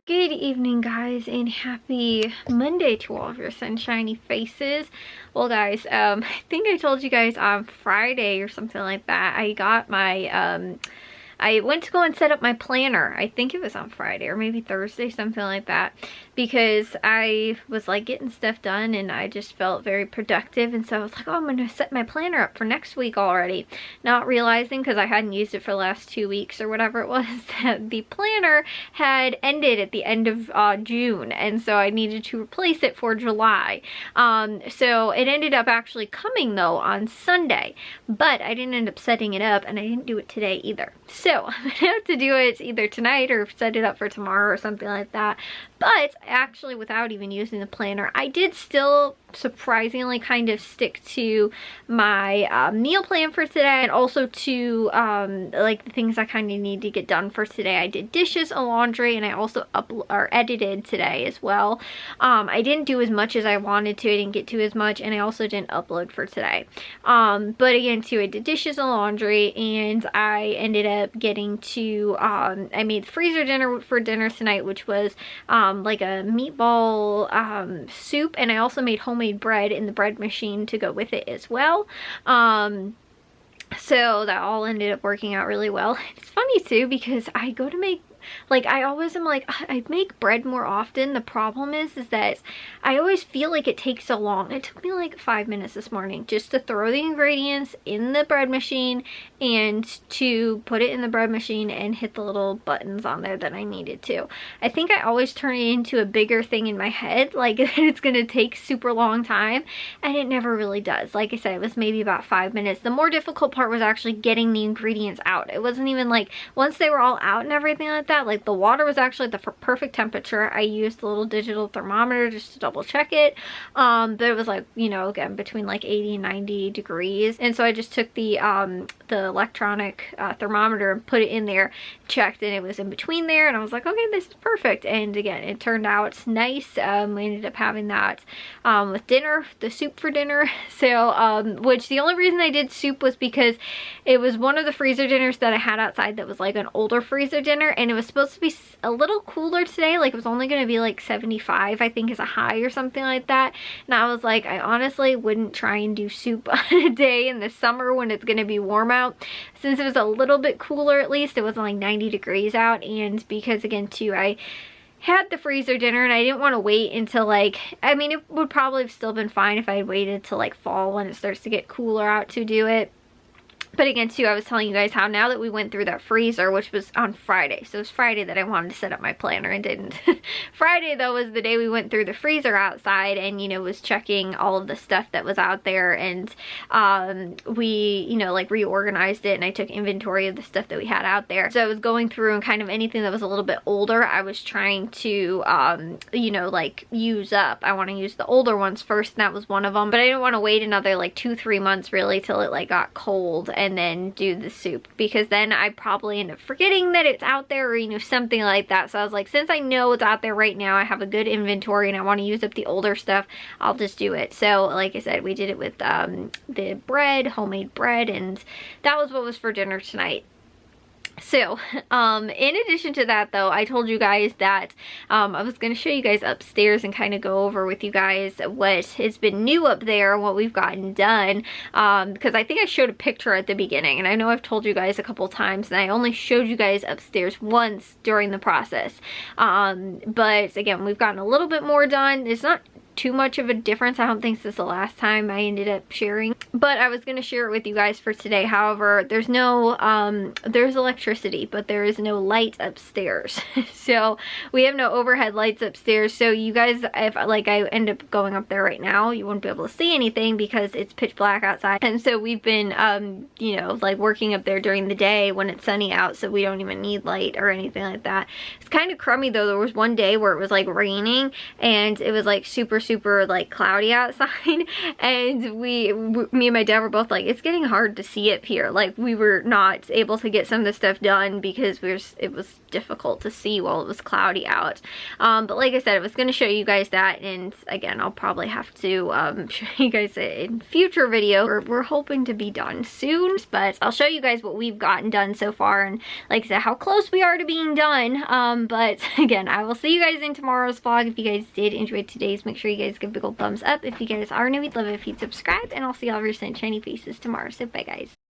Good evening, guys, and happy Monday to all of your sunshiny faces. Well, guys, I think I told you guys on Friday or something like that, I got my, I went to go and set up my planner. I think it was on Friday or maybe Thursday, something like that, because I was like getting stuff done and I just felt very productive. And so I was like, oh, I'm going to set my planner up for next week already. Not realizing, because I hadn't used it for the last 2 weeks or whatever it was, that the planner had ended at the end of June. And so I needed to replace it for July. So it ended up actually coming though on Sunday, but I didn't end up setting it up and I didn't do it today either. So I'm gonna have to do it either tonight or set it up for tomorrow or something like that. But actually, without even using the planner, I did still surprisingly kind of stick to my meal plan for today, and also to like the things I kind of need to get done for today. I did dishes and laundry, and I also edited today as well. I didn't do as much as I wanted to. I didn't get to as much, and I also didn't upload for today. But again, too, I did dishes and laundry, and I ended up getting to I made freezer dinner for dinner tonight, which was like a meatball soup, and I also made homemade bread in the bread machine to go with it as well. So that all ended up working out really well. It's funny too, because I go to make, like, I always am like, I make bread more often. The problem is that I always feel like it takes so long. It took me like 5 minutes this morning just to throw the ingredients in the bread machine and to put it in the bread machine and hit the little buttons on there that I needed to. I think I always turn it into a bigger thing in my head, like it's gonna take super long time, and it never really does. Like I said, it was maybe about 5 minutes. The more difficult part was actually getting the ingredients out. It wasn't even like, once they were all out and everything like that, like the water was actually the perfect temperature. I used the little digital thermometer just to double check it, but it was like, you know, again, between like 80 and 90 degrees. And so I just took the electronic thermometer and put it in there, checked, and it was in between there, and I was like, okay, this is perfect. And again, it turned out nice. We ended up having that with dinner, the soup for dinner. So which the only reason I did soup was because it was one of the freezer dinners that I had outside that was like an older freezer dinner, and it was supposed to be a little cooler today. Like, it was only going to be like 75, I think, is a high or something like that. And I was like, I honestly wouldn't try and do soup on a day in the summer when it's going to be warm out. Since it was a little bit cooler, at least it wasn't like 90 degrees out, and because again too, I had the freezer dinner and I didn't want to wait until, like, I mean, it would probably have still been fine if I had waited till like fall when it starts to get cooler out to do it. But again, too, I was telling you guys how now that we went through that freezer, which was on Friday. So it was Friday that I wanted to set up my planner and didn't. Friday, though, was the day we went through the freezer outside and, you know, was checking all of the stuff that was out there. And we, you know, like reorganized it, and I took inventory of the stuff that we had out there. So I was going through, and kind of anything that was a little bit older, I was trying to, you know, like use up. I want to use the older ones first, and that was one of them. But I didn't want to wait another like 2-3 months really till it like got cold and then do the soup, because then I probably end up forgetting that it's out there, or, you know, something like that. So I was like, since I know it's out there right now, I have a good inventory and I want to use up the older stuff, I'll just do it. So like I said, we did it with the bread, homemade bread, and that was what was for dinner tonight. So, in addition to that though, I told you guys that I was going to show you guys upstairs and kind of go over with you guys what has been new up there and what we've gotten done, because I think I showed a picture at the beginning, and I know I've told you guys a couple times, and I only showed you guys upstairs once during the process, but again, we've gotten a little bit more done. It's not too much of a difference, I don't think, since the last time I ended up sharing, but I was going to share it with you guys for today. However, there's no there's electricity, but there is no light upstairs. So we have no overhead lights upstairs, so you guys, if like I end up going up there right now, you won't be able to see anything because it's pitch black outside. And so we've been you know, like working up there during the day when it's sunny out, so we don't even need light or anything like that. It's kind of crummy though. There was one day where it was like raining and it was like super super like cloudy outside, and me and my dad were both like, it's getting hard to see up here. Like we were not able to get some of the stuff done because it was difficult to see while it was cloudy out. But like I said, I was going to show you guys that, and again, I'll probably have to show you guys it in future video. We're hoping to be done soon, but I'll show you guys what we've gotten done so far, and like I said, how close we are to being done. But again, I will see you guys in tomorrow's vlog. If you guys did enjoy today's, make sure you guys give a big old thumbs up. If you guys are new, we'd love it if you'd subscribe, and I'll see all of your sunshiny faces tomorrow. So bye guys.